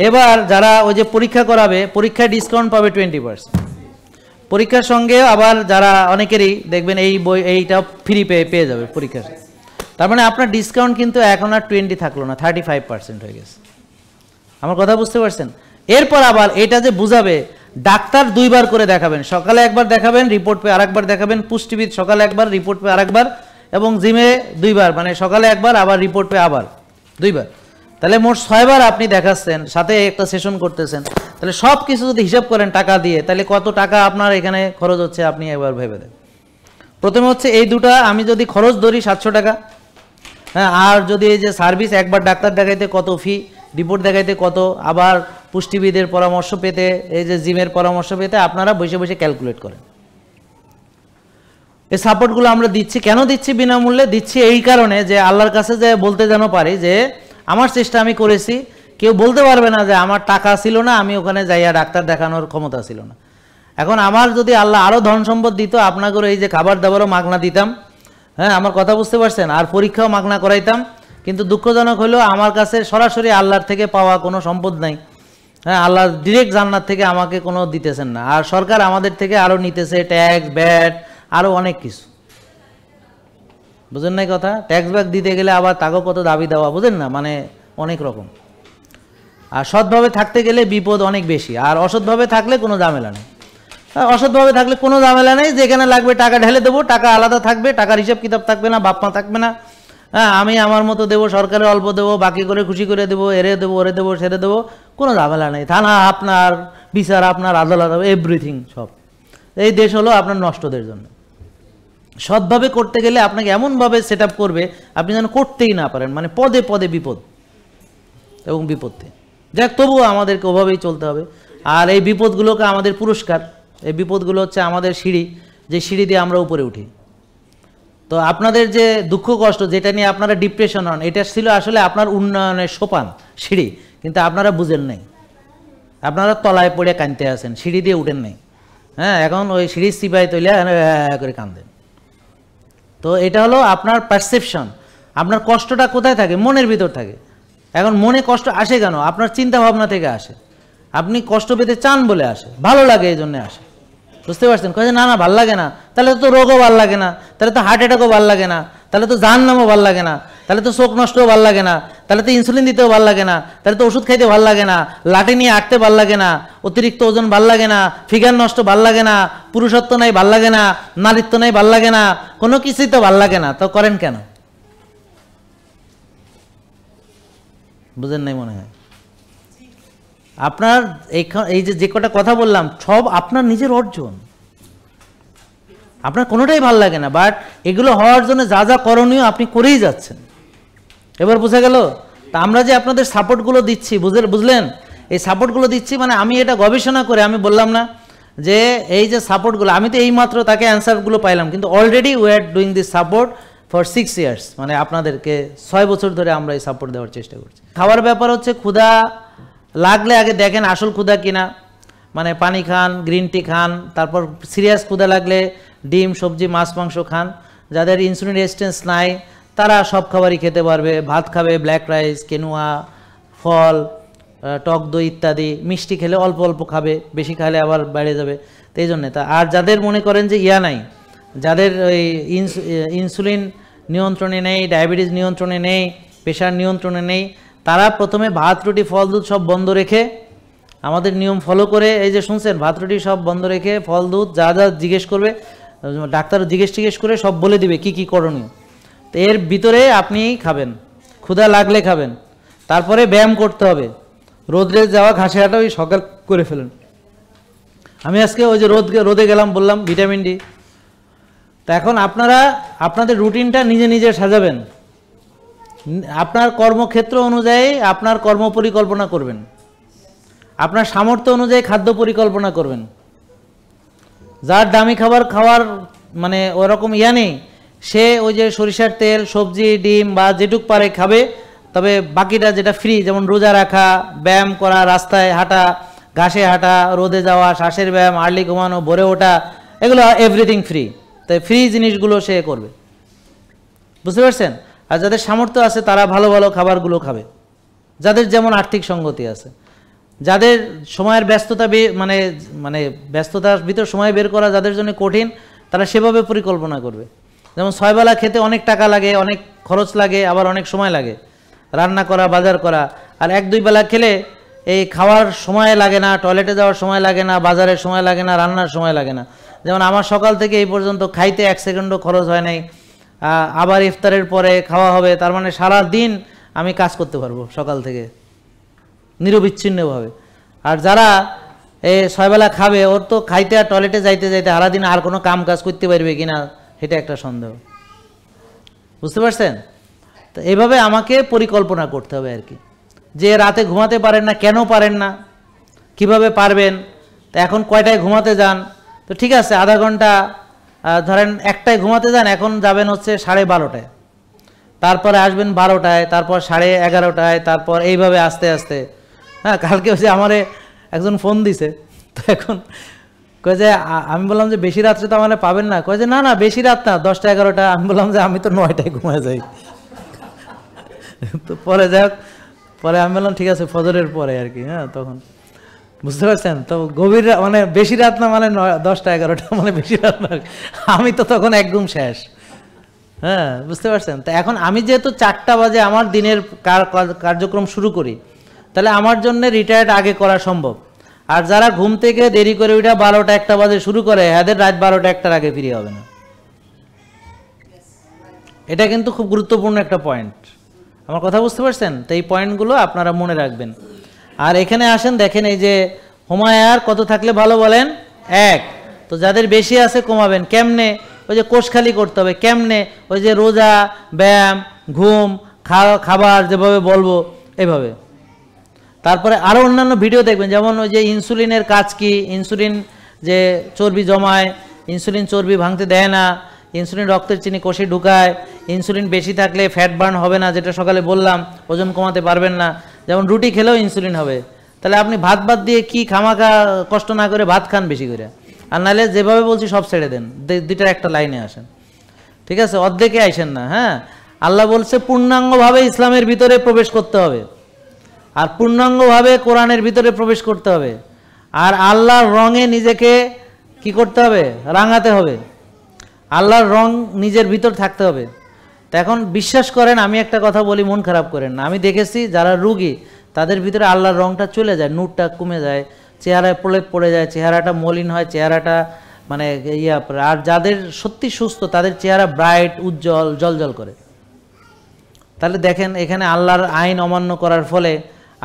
এবার যারা ওই যে পরীক্ষা করাবে, পরীক্ষায় ডিসকাউন্ট পাবে 20%। পরীক্ষার সঙ্গে আবার যারা অনেকেরই দেখবেন এই বই এইটা ফ্রি পেয়ে যাবে পরীক্ষার। তার মানে আপনার ডিসকাউন্ট কিন্তু এখন আর 20 থাকলো না, 35% হয়ে গেছে। আমার কথা বুঝতে পারছেন? এরপর আবার এটা যে বুঝাবে, ডাক্তার 2 বার করে দেখাবেন, সকালে একবার দেখাবেন, রিপোর্ট পেয়ে আরেকবার দেখাবেন, পুষ্টিবিদ সকালে একবার, রিপোর্ট পেয়ে আরেকবার, এবং জিমে 2 বার, মানে সকালে একবার, আবার রিপোর্ট পেয়ে আবার 2 বার। তাহলে মোট 6 বার আপনি দেখাচ্ছেন, সাথে একটা সেশন করতেছেন। তাহলে সব কিছু যদি হিসাব করেন টাকা দিয়ে, তাহলে কত টাকা আপনার এখানে খরচ হচ্ছে আপনি একবার ভেবে দেন। প্রথমে হচ্ছে এই দুটা আমি যদি খরচ ধরি 700 টাকা, হ্যাঁ, আর যদি এই যে সার্ভিস, একবার ডাক্তার দেখাইতে কত ফি, রিপোর্ট দেখাইতে কত, আবার পুষ্টিবিদের পরামর্শ পেতে, এই যে জিমের পরামর্শ পেতে, আপনারা বসে বসে ক্যালকুলেট করেন। এই সাপোর্টগুলো আমরা দিচ্ছি। কেন দিচ্ছি বিনামূল্যে? দিচ্ছি এই কারণে যে আল্লাহর কাছে যে বলতে যেন পারি যে আমার চেষ্টা আমি করেছি। কেউ বলতে পারবে না যে আমার টাকা ছিল না, আমি ওখানে যাইয়া ডাক্তার দেখানোর ক্ষমতা ছিল না। এখন আমার যদি আল্লাহ আরও ধন সম্পদ দিত, আপনাদের এই যে খাবার দাবারও মাগনা দিতাম, হ্যাঁ, আমার কথা বুঝতে পারছেন, আর পরীক্ষাও মাগনা করাইতাম। কিন্তু দুঃখজনক হলো আমার কাছে সরাসরি আল্লাহর থেকে পাওয়া কোনো সম্পদ নাই। হ্যাঁ, আল্লাহ ডিরেক্ট জান্নাত থেকে আমাকে কোনো দিতেছেন না, আর সরকার আমাদের থেকে আরও নিতেছে ট্যাক্স, ব্যাট, আরও অনেক কিছু। বুঝেন নাই কথা? ট্যাক্স ব্যাক দিতে গেলে আবার তাকেও কত দাবি দেওয়া, বুঝেন না, মানে অনেক রকম। আর সৎভাবে থাকতে গেলে বিপদ অনেক বেশি, আর অসৎভাবে থাকলে কোনো ঝামেলা নেই। অসৎভাবে থাকলে কোনো ঝামেলা নেই, যেখানে লাগবে টাকা ঢেলে দেবো, টাকা আলাদা থাকবে, টাকার হিসাব কিতাব থাকবে না, বাপ মা থাকবে না। হ্যাঁ, আমি আমার মতো দেবো, সরকারের অল্প দেবো, বাকি করে খুশি করে দেবো, এরে দেবো, ওরে দেবো, সেরে দেবো, কোনো ঝামেলা নেই। থানা আপনার, বিচার আপনার, আদালত এভরিথিং সব। এই দেশ হলো আপনার নষ্টদের জন্য। সৎভাবে করতে গেলে আপনাকে এমনভাবে সেট আপ করবে আপনি যেন করতেই না পারেন, মানে পদে পদে বিপদ এবং বিপত্তি। যাক, তবুও আমাদেরকে ওভাবেই চলতে হবে। আর এই বিপদগুলোকে আমাদের পুরস্কার, এই বিপদগুলো হচ্ছে আমাদের সিঁড়ি, যে সিঁড়ি দিয়ে আমরা উপরে উঠি। তো আপনাদের যে দুঃখ কষ্ট, যেটা নিয়ে আপনারা ডিপ্রেশন হন, এটা ছিল আসলে আপনার উন্নয়নের সোপান, সিঁড়ি, কিন্তু আপনারা বুঝেন নাই। আপনারা তলায় পড়ে কাঁদতে আছেন, সিঁড়ি দিয়ে উঠেন নাই। হ্যাঁ, এখন ওই সিঁড়ির সিপাই তৈলে করে কাঁদেন। তো এটা হলো আপনার পারসেপশন। আপনার কষ্টটা কোথায় থাকে? মনের ভিতর থাকে। এখন মনে কষ্ট আসে কেন? আপনার চিন্তা ভাবনা থেকে আসে। আপনি কষ্ট পেতে চান বলে আসে, ভালো লাগে এই জন্যে আসে। বুঝতে পারছেন? কয়ে না না, ভাল লাগে না, তাহলে তো রোগও ভাল লাগে না, তাহলে তো হার্ট অ্যাটাকও ভাল লাগে না, তাহলে তো জাহান্নামও ভাল লাগে না, তাহলে তো চোখ নষ্টও ভাল লাগে না, তাহলে তো ইনসুলিন দিতেও ভাল লাগে না, তাহলে তো ওষুধ খাইতে ভাল লাগে না, লাঠি নিয়ে আঁকতে ভাল লাগে না, অতিরিক্ত ওজন ভাল লাগে না, ফিগার নষ্ট ভাল লাগে না, পুরুষত্ব নাই ভাল লাগে না, নারীত্ব নাই ভাল লাগে না, কোনো কিছুই তো ভাল লাগে না। তো করেন কেন? বুঝেন নাই মনে হয়। আপনার এই যে কটা কথা বললাম সব আপনার নিজের অর্জন, আপনার কোনোটাই ভাল লাগে না, বাট এগুলো হওয়ার জন্য যা যা করণীয় আপনি করেই যাচ্ছেন। এবার বোঝা গেল? তা আমরা যে আপনাদের সাপোর্টগুলো দিচ্ছি, বুঝলেন? এই সাপোর্টগুলো দিচ্ছি মানে আমি এটা গবেষণা করে আমি বললাম না যে এই যে সাপোর্টগুলো, আমি তো এইমাত্র তাকে অ্যান্সারগুলো পাইলাম, কিন্তু already we are doing this support for 6 years, মানে আপনাদেরকে 6 বছর ধরে আমরা এই সাপোর্ট দেওয়ার চেষ্টা করছি। খাওয়ার ব্যাপার হচ্ছে, ক্ষুধা লাগলে আগে দেখেন আসল ক্ষুধা কিনা, মানে পানি খান, গ্রিন টি খান, তারপর সিরিয়াস ক্ষুধা লাগলে ডিম, সবজি, মাছ, মাংস খান। যাদের ইনসুলিন রেজিস্ট্যান্স নাই তারা সব খাবারই খেতে পারবে, ভাত খাবে, ব্ল্যাক রাইস, কেনুয়া, ফল, টক দই ইত্যাদি, মিষ্টি খেলে অল্প অল্প খাবে, বেশি খেলে আবার বেড়ে যাবে। তো এই জন্যে আর যাদের মনে করেন যে নাই, যাদের ওই ইনসুলিন নিয়ন্ত্রণে নেই, ডায়াবেটিস নিয়ন্ত্রণে নেই, প্রেশার নিয়ন্ত্রণে নেই, তারা প্রথমে ভাত রুটি ফল দুধ সব বন্ধ রেখে আমাদের নিয়ম ফলো করে, এই যে শুনছেন ভাত রুটি সব বন্ধ রেখে ফল দুধ যা যা জিজ্ঞেস করবে, ডাক্তার জিজ্ঞেস করে সব বলে দিবে কি কি করণীয়। তো এর ভিতরে আপনি খাবেন, ক্ষুধা লাগলে খাবেন, তারপরে ব্যায়াম করতে হবে, রোদে যাওয়া ঘাসে হাঁটা ওই সকাল করে ফেলেন। আমি আজকে ওই যে রোদে গেলাম বললাম ভিটামিন ডি। তো এখন আপনারা আপনাদের রুটিনটা নিজে নিজে সাজাবেন, আপনার কর্মক্ষেত্র অনুযায়ী আপনার কর্ম পরিকল্পনা করবেন, আপনার সামর্থ্য অনুযায়ী খাদ্য পরিকল্পনা করবেন। যার দামি খাবার খাওয়ার মানে ওরকম নেই, সে ওই যে সরিষার তেল, সবজি, ডিম বা যেটুক পারে খাবে, তবে বাকিটা যেটা ফ্রি, যেমন রোজা রাখা, ব্যায়াম করা, রাস্তায় হাঁটা, ঘাসে হাঁটা, রোদে যাওয়া, শ্বাসের ব্যায়াম, আর্লি ঘুমানো, ভোরে ওঠা, এগুলো এভরিথিং ফ্রি। তাই ফ্রি জিনিসগুলো সে করবে, বুঝতে পারছেন? আর যাদের সামর্থ্য আছে তারা ভালো ভালো খাবারগুলো খাবে, যাদের যেমন আর্থিক সঙ্গতি আছে। যাদের সময়ের ব্যস্ততা মানে মানে ব্যস্ততার ভিতর সময় বের করা যাদের জন্য কঠিন, তারা সেভাবে পরিকল্পনা করবে। যেমন 6 বেলা খেতে অনেক টাকা লাগে, অনেক খরচ লাগে, আবার অনেক সময় লাগে রান্না করা, বাজার করা। আর 1-2 বেলা খেলে এই খাওয়ার সময় লাগে না, টয়লেটে যাওয়ার সময় লাগে না, বাজারের সময় লাগে না, রান্নার সময় লাগে না। যেমন আমার সকাল থেকে এই পর্যন্ত খাইতে 1 সেকেন্ডও খরচ হয় নাই, আবার ইফতারের পরে খাওয়া হবে, তার মানে সারা দিন আমি কাজ করতে পারবো সকাল থেকে নিরবিচ্ছিন্নভাবে। আর যারা এই 6 বেলা খাবে, ওর তো খাইতে আর টয়লেটে যাইতে যাইতে সারাদিন আর কোনো কাম কাজ করতে পারবে কিনা এটা একটা সন্দেহ, বুঝতে পারছেন? তো এইভাবে আমাকে পরিকল্পনা করতে হবে আর কি, যে রাতে ঘুমাতে পারেন না, কেন পারেন না, কিভাবে পারবেন। তো এখন কয়টায় ঘুমাতে যান? তো ঠিক আছে, আধা ঘন্টা ধরেন 1টায় ঘুমাতে যান, এখন যাবেন হচ্ছে 12:30টায়, তারপরে আসবেন 12টায়, তারপর 11:30টায়, তারপর এইভাবে আস্তে আস্তে। হ্যাঁ, কালকে হচ্ছে আমারে একজন ফোন দিছে, তো এখন কয়ে যে আমি বললাম যে বেশি রাত্রে তো আমার পাবেন না, কয়ে যে না না বেশি রাত না, 10টা-11টা। আমি বললাম যে আমি তো 9টায় ঘুমায় যাই। তো পরে যাক, পরে আমি বললাম ঠিক আছে ফজরের পরে আর কি। হ্যাঁ, তখন বুঝতে পারছেন তো, গভীর মানে বেশি রাত না মানে 10টা-11টা মানে বেশি রাত না, আমি তো তখন একদম শেষ। হ্যাঁ, বুঝতে পারছেন? তো এখন আমি যেহেতু 4টা বাজে আমার দিনের কার্যক্রম শুরু করি, তাহলে আমার জন্য রিটায়ার্ড আগে করা সম্ভব। আর যারা ঘুম থেকে দেরি করে ওইটা 12টা-1টা বাজে শুরু করে, এদের রাত 12টা-1টার আগে ফিরে হবে না। এটা কিন্তু খুব গুরুত্বপূর্ণ একটা পয়েন্ট, আমার কথা বুঝতে পারছেন? তো এই পয়েন্টগুলো আপনারা মনে রাখবেন। আর এখানে আসেন, দেখেন এই যে হোমায়ার কত থাকলে ভালো বলেন? 1। তো যাদের বেশি আছে কমাবেন কেমনে? ওই যে কোষ খালি করতে হবে কেমনে? ওই যে রোজা, ব্যায়াম, ঘুম, খাবার যেভাবে বলবো এইভাবে। তারপরে আরও অন্যান্য ভিডিও দেখবেন, যেমন ওই যে ইনসুলিনের কাজ কি, ইনসুলিন যে চর্বি জমায়, ইনসুলিন চর্বি ভাঙতে দেয় না, ইনসুলিন রক্তের চিনি কোষে ঢুকায়, ইনসুলিন বেশি থাকলে ফ্যাট বার্ন হবে না, যেটা সকালে বললাম, ওজন কমাতে পারবেন না। যেমন রুটি খেলেও ইনসুলিন হবে, তাহলে আপনি ভাত দিয়ে কি খামাখা কষ্ট না করে ভাত খান বেশি করে, আর নাহলে যেভাবে বলছি সব ছেড়ে দেন, 2টার একটা লাইনে আসেন, ঠিক আছে? অর্ধেকে আইসেন না। হ্যাঁ, আল্লাহ বলছে পূর্ণাঙ্গভাবে ইসলামের ভিতরে প্রবেশ করতে হবে, আর পূর্ণাঙ্গভাবে কোরআনের ভিতরে প্রবেশ করতে হবে, আর আল্লাহর রঙে নিজেকে কি করতে হবে? রাঙাতে হবে, আল্লাহর রং নিজের ভিতর থাকতে হবে। তো এখন বিশ্বাস করেন, আমি একটা কথা বলি, মন খারাপ করেন না, আমি দেখেছি যারা রুগী তাদের ভিতরে আল্লাহর রংটা চলে যায়, নূরটা কমে যায়, চেহারায় প্রলেপ পড়ে যায়, চেহারাটা মলিন হয়, চেহারাটা মানে আর যাদের সত্যি সুস্থ তাদের চেহারা ব্রাইট, উজ্জ্বল, জলজল করে। তাহলে দেখেন এখানে আল্লাহর আইন অমান্য করার ফলে,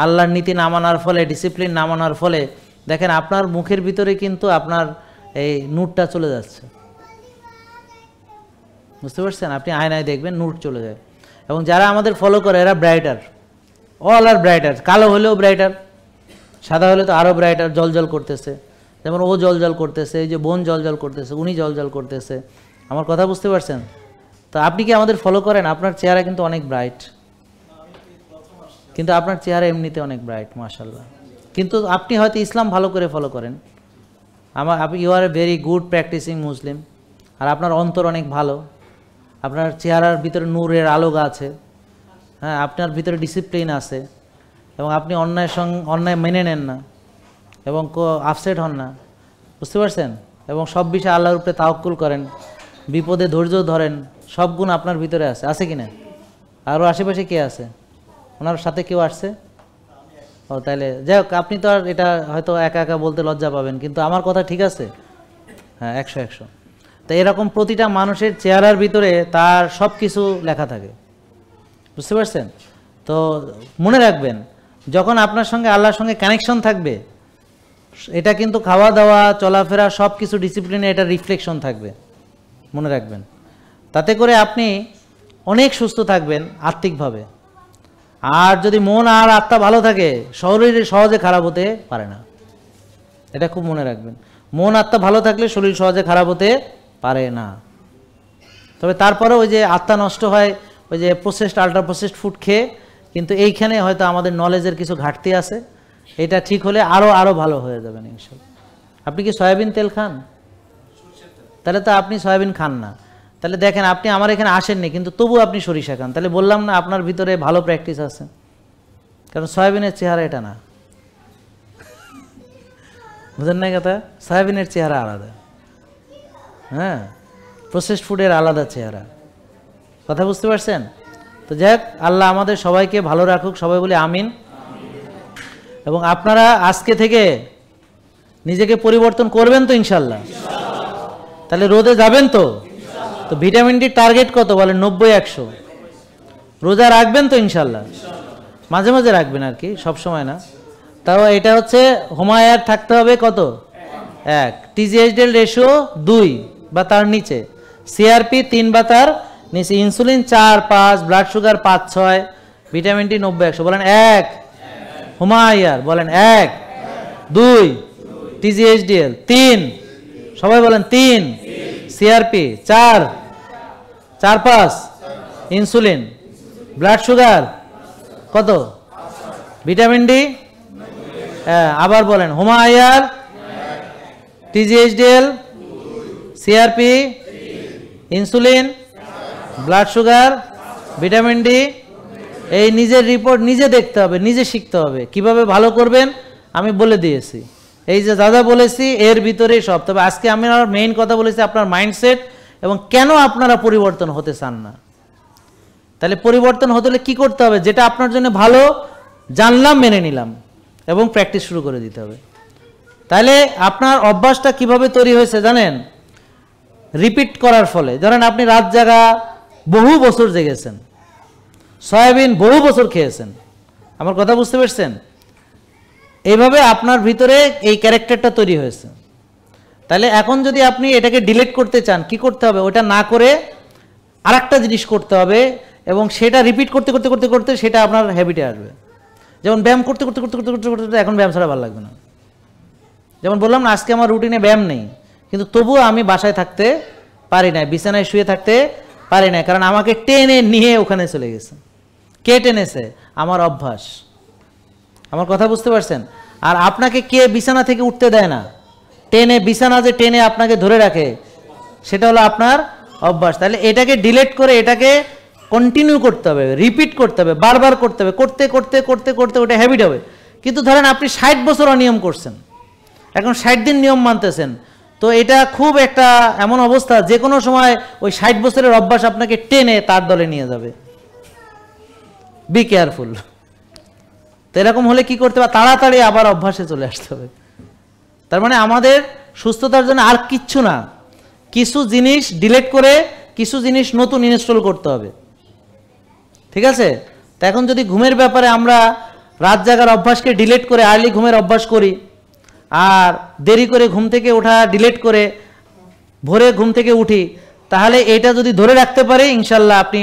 আল্লাহর নীতি না মানার ফলে, ডিসিপ্লিন না মানার ফলে দেখেন আপনার মুখের ভিতরে কিন্তু আপনার এই নূরটা চলে যাচ্ছে, বুঝতে পারছেন? আপনি আয়নায় দেখবেন নূর চলে যায়। এবং যারা আমাদের ফলো করে এরা ব্রাইটার, অল আর ব্রাইটার, কালো হলেও ব্রাইটার, সাদা হলে তো আরও ব্রাইটার, জলজল করতেছে। যেমন ও জলজল করতেছে, এই যে বোন জলজল করতেছে, উনি জলজল করতেছে। আমার কথা বুঝতে পারছেন? তো আপনি কি আমাদের ফলো করেন? আপনার চেহারা কিন্তু অনেক ব্রাইট, কিন্তু আপনার চেহারা এমনিতে অনেক ব্রাইট, মাশাআল্লাহ। কিন্তু আপনি হয়তো ইসলাম ভালো করে ফলো করেন, আপনি you are a very good practising Muslim, আর আপনার অন্তর অনেক ভালো, আপনার চেহারার ভিতরে নূরের আলোক আছে, হ্যাঁ, আপনার ভিতরে ডিসিপ্লিন আছে, এবং আপনি অন্যায় মেনে নেন না এবং আপসেট হন না, বুঝতে পারছেন, এবং সব বিষয়ে আল্লাহর উপরে তাওয়াক্কুল করেন, বিপদে ধৈর্য ধরেন, সব গুণ আপনার ভিতরে আছে কি না? আরও আশেপাশে কে আছে? ওনার সাথে কেউ আসছে? ও তাহলে যাই হোক, আপনি তো আর এটা হয়তো একা একা বলতে লজ্জা পাবেন, কিন্তু আমার কথা ঠিক আছে? হ্যাঁ, 100। তো এরকম প্রতিটা মানুষের চেহারার ভিতরে তার সব কিছু লেখা থাকে, বুঝতে পারছেন? তো মনে রাখবেন, যখন আপনার সঙ্গে আল্লাহর সঙ্গে কানেকশন থাকবে, এটা কিন্তু খাওয়া দাওয়া চলাফেরা সব কিছু ডিসিপ্লিনে এটা রিফ্লেকশন থাকবে, মনে রাখবেন। তাতে করে আপনি অনেক সুস্থ থাকবেন আত্মিকভাবে। আর যদি মন আর আত্মা ভালো থাকে, শরীর সহজে খারাপ হতে পারে না, এটা খুব মনে রাখবেন। মন আত্মা ভালো থাকলে শরীর সহজে খারাপ হতে পারে না। তবে তারপরে ওই যে আত্মা নষ্ট হয় ওই যে প্রসেসড আল্ট্রা প্রসেসড ফুড খেয়ে, কিন্তু এইখানে হয়তো আমাদের নলেজের কিছু ঘাটতি আছে, এটা ঠিক হলে আরও ভালো হয়ে যাবেন ইনশাআল্লাহ। আপনি কি সয়াবিন তেল খান? তাহলে তো আপনি সয়াবিন খান না। তাহলে দেখেন, আপনি আমার এখানে আসেননি কিন্তু তবু আপনি সরিষা খান, তাহলে বললাম না আপনার ভিতরে ভালো প্র্যাকটিস আছে, কারণ সয়াবিনের চেহারা এটা না, বুঝেন না কথা? সয়াবিনের চেহারা আলাদা, হ্যাঁ, প্রসেসড ফুডের আলাদা চেহারা, কথা বুঝতে পারছেন? তো যাই হোক, আল্লাহ আমাদের সবাইকে ভালো রাখুক, সবাই বলে আমিন। এবং আপনারা আজকে থেকে নিজেকে পরিবর্তন করবেন তো ইনশাল্লাহ? তাহলে রোদে যাবেন তো? তো ভিটামিন ডি টার্গেট কত বলেন? 90-100। রোজা রাখবেন তো ইনশাল্লাহ? মাঝে মাঝে রাখবেন আর কি, সব সময় না। তাও এটা হচ্ছে হোমায়ার থাকতে হবে কত? 1। টিজিএইচডিএল রেশিও 2 বা তার নিচে, সিআরপি 3 বা তার নিচে, insulin 4-5, blood sugar 5-6, vitamin D 90-100। বলেন 1। হোমায়ার বলেন 1, 2, টিজিএইচডিএল 3, সবাই বলেন 3, সিআরপি 4-5, ইনসুলিন, ব্লাড সুগার কত? ভিটামিন ডি, আবার বলেন HOMA IR, TG HDL, CRP, insulin, blood sugar, vitamin D. এই নিজের রিপোর্ট নিজে দেখতে হবে, নিজে শিখতে হবে। কিভাবে ভালো করবেন আমি বলে দিয়েছি, এই যে যা বলেছি এর ভিতরেই সব। তবে আজকে আমি আর মেইন কথা বলেছি আপনার মাইন্ডসেট এবং কেন আপনারা পরিবর্তন হতে চান না। তাহলে পরিবর্তন হতে হলে কী করতে হবে? যেটা আপনার জন্য ভালো জানলাম, মেনে নিলাম এবং প্র্যাকটিস শুরু করে দিতে হবে। তাহলে আপনার অভ্যাসটা কিভাবে তৈরি হয়েছে জানেন? রিপিট করার ফলে। ধরেন আপনি রাত জাগা বহু বছর জেগেছেন, সয়াবিন বহু বছর খেয়েছেন, আমার কথা বুঝতে পারছেন? এইভাবে আপনার ভিতরে এই ক্যারেক্টারটা তৈরি হয়েছে। তাহলে এখন যদি আপনি এটাকে ডিলিট করতে চান, কি করতে হবে? ওটা না করে আরেকটা জিনিস করতে হবে এবং সেটা রিপিট করতে করতে করতে করতে সেটা আপনার হ্যাবিটে আসবে। যেমন ব্যায়াম করতে করতে করতে করতে করতে করতে এখন ব্যায়াম ছাড়া ভালো লাগবে না। যেমন বললাম না, আজকে আমার রুটিনে ব্যায়াম নেই, কিন্তু তবুও আমি বাসায় থাকতে পারি না, বিছানায় শুয়ে থাকতে পারি না, কারণ আমাকে টেনে নিয়ে ওখানে চলে গেছে। কে টেনেছে? আমার অভ্যাস। আমার কথা বুঝতে পারছেন? আর আপনাকে কে বিছানা থেকে উঠতে দেয় না, টেনে, বিছানা যে টেনে আপনাকে ধরে রাখে, সেটা হলো আপনার অভ্যাস। তাহলে এটাকে ডিলিট করে এটাকে কন্টিনিউ করতে হবে, রিপিট করতে হবে, বারবার করতে হবে, করতে করতে করতে করতে ওটা হ্যাবিট হবে। কিন্তু ধরেন আপনি 60 বছর অনিয়ম করছেন, এখন 60 দিন নিয়ম মানতেছেন, তো এটা খুব একটা এমন অবস্থা যে কোনো সময় ওই 60 বছরের অভ্যাস আপনাকে টেনে তার দলে নিয়ে যাবে। Be careful. তো এরকম হলে কি করতে হবে? তাড়াতাড়ি আবার অভ্যাসে চলে আসতে হবে। তার মানে আমাদের সুস্থতার জন্য আর কিচ্ছু না, কিছু জিনিস ডিলিট করে কিছু জিনিস নতুন ইনস্টল করতে হবে, ঠিক আছে? তো এখন যদি ঘুমের ব্যাপারে আমরা রাত জাগার অভ্যাসকে ডিলিট করে আর্লি ঘুমের অভ্যাস করি, আর দেরি করে ঘুম থেকে ওঠা ডিলিট করে ভোরে ঘুম থেকে উঠি, তাহলে এটা যদি ধরে রাখতে পারি ইনশাল্লাহ, আপনি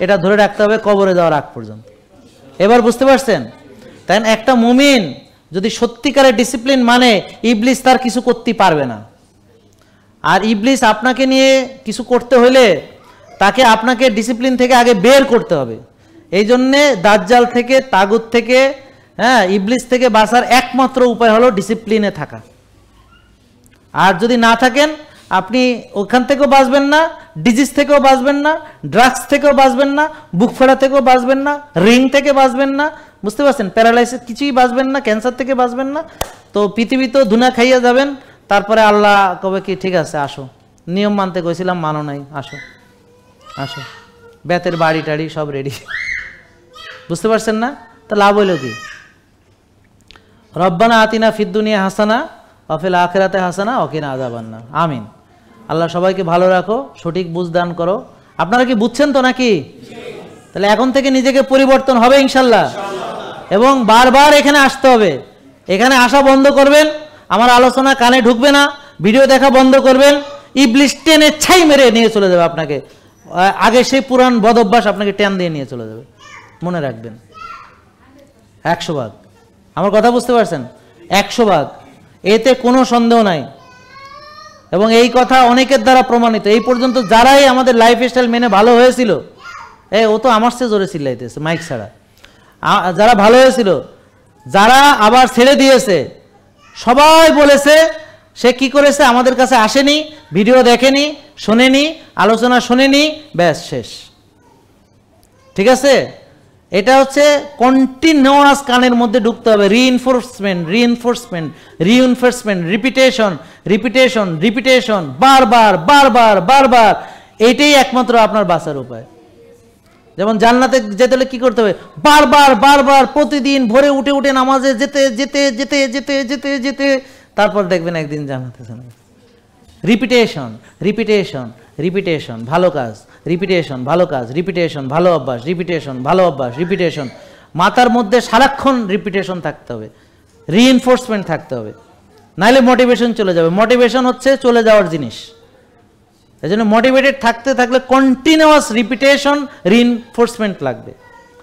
এটা ধরে রাখতে হবে কবরে যাওয়ার আগ পর্যন্ত। এবার বুঝতে পারছেন? তাই একটা মুমিন যদি সত্যিকারের ডিসিপ্লিন মানে, ইবলিস তার কিছু করতে পারবে না। আর ইবলিস আপনাকে নিয়ে কিছু করতে হলে তাকে আপনাকে ডিসিপ্লিন থেকে আগে বের করতে হবে। এই জন্যে দাজ্জাল থেকে, তাগুত থেকে, হ্যাঁ, ইবলিস থেকে বাঁচার একমাত্র উপায় হলো ডিসিপ্লিনে থাকা। আর যদি না থাকেন, আপনি ওখান থেকেও বাঁচবেন না, ডিজিজ থেকেও বাঁচবেন না, ড্রাগস থেকেও বাঁচবেন না, বুক ফেড়া থেকেও বাঁচবেন না, রিং থেকে বাঁচবেন না, বুঝতে পারছেন? প্যারালাইসিস কিছুই বাঁচবেন না, ক্যান্সার থেকে বাঁচবেন না, তো পৃথিবী তো ধুনা খাইয়া যাবেন। তারপরে আল্লাহ কবে কি ঠিক আছে আসো, নিয়ম মানতে কইছিলাম মানো নাই, আসো আসো, বেতের বাড়ি টাড়ি সব রেডি। বুঝতে পারছেন না? তা লাভ হইল কি? রব্বানা আতিনা ফিদ দুনিয়া হাসানা ওয়া ফিল আখিরাতি হাসানা ওয়া কিনা আযাবান্নার। আমিন। আল্লাহ সবাইকে ভালো রাখো, সঠিক বুঝ দান করো। আপনারা কি বুঝছেন তো নাকি? তাহলে এখন থেকে নিজেকে পরিবর্তন হবে ইনশাল্লাহ, এবং বারবার এখানে আসতে হবে। এখানে আসা বন্ধ করবেন, আমার আলোচনা কানে ঢুকবে না, ভিডিও দেখা বন্ধ করবেন। ইবলিশ টেনে ছাই মেরে নিয়ে চলে যাবে আপনাকে, আগে সেই পুরান বদ অভ্যাস আপনাকে টেন দিয়ে নিয়ে চলে যাবে। মনে রাখবেন 100 ভাগ। আমার কথা বুঝতে পারছেন? 100 ভাগ, এতে কোনো সন্দেহ নাই। এবং এই কথা অনেকের দ্বারা প্রমাণিত। এই পর্যন্ত যারাই আমাদের লাইফস্টাইল মেনে ভালো হয়েছিল, ও তো আমার চেয়ে জোরে চিল্লাইতেছে মাইক ছাড়া, যারা ভালো হয়েছিল, যারা আবার ছেড়ে দিয়েছে, সবাই বলেছে সে কি করেছে, আমাদের কাছে আসেনি, ভিডিও দেখেনি, শোনেনি, আলোচনা শোনেনি, ব্যাস শেষ। ঠিক আছে? এটা হচ্ছে কন্টিনিউয়াস কানের মধ্যে ঢুকতে হবে। Reinforcement, reinforcement, reinforcement, repetition, repetition, repetition, বারবার বারবার বারবার। এইটাই একমাত্র আপনার বাঁচার উপায়। যেমন জান্নাতে যেতে হলে কি করতে হবে? বারবার বারবার প্রতিদিন ভোরে উঠে উঠে নামাজে যেতে যেতে যেতে যেতে যেতে যেতে, তারপর দেখবেন একদিন জান্নাতে যাবেন। রিপিটেশন, রিপিটেশন, রিপিটেশন, ভালো কাজ, রিপিটেশন, ভালো কাজ, রিপিটেশন, ভালো অভ্যাস, রিপিটেশন, ভালো অভ্যাস, রিপিটেশন। মাথার মধ্যে সারাক্ষণ রিপিটেশন থাকতে হবে, রিইনফোর্সমেন্ট থাকতে হবে, নাইলে মোটিভেশন চলে যাবে। মোটিভেশন হচ্ছে চলে যাওয়ার জিনিস। এই জন্য মোটিভেটেড থাকতে থাকলে কন্টিনিউয়াস রিপিটেশন, রিইনফোর্সমেন্ট লাগবে,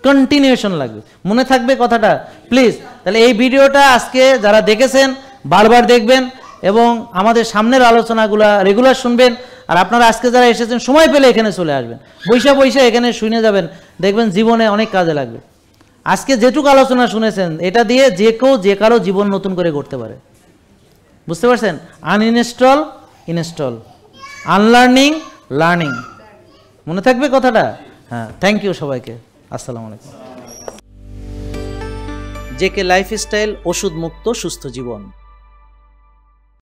কন্টিনিউশন লাগবে। মনে থাকবে কথাটা প্লিজ। তাহলে এই ভিডিওটা আজকে যারা দেখেছেন বারবার দেখবেন, এবং আমাদের সামনের আলোচনাগুলা রেগুলার শুনবেন। আর আপনারা আজকে যারা এসেছেন সময় পেলে এখানে চলে আসবেন, বৈশা বৈশা এখানে শুনে যাবেন, দেখবেন জীবনে অনেক কাজে লাগবে। আজকে যেটুকু আলোচনা শুনেছেন এটা দিয়ে যে কেউ যে কারো জীবন নতুন করে করতে পারে। বুঝতে পারছেন? Uninstall, install, unlearning, learning. মনে থাকবে কথাটা? হ্যাঁ, থ্যাংক ইউ সবাইকে। আসসালামু আলাইকুম। জেকে লাইফস্টাইল, ওষুধ মুক্ত সুস্থ জীবন।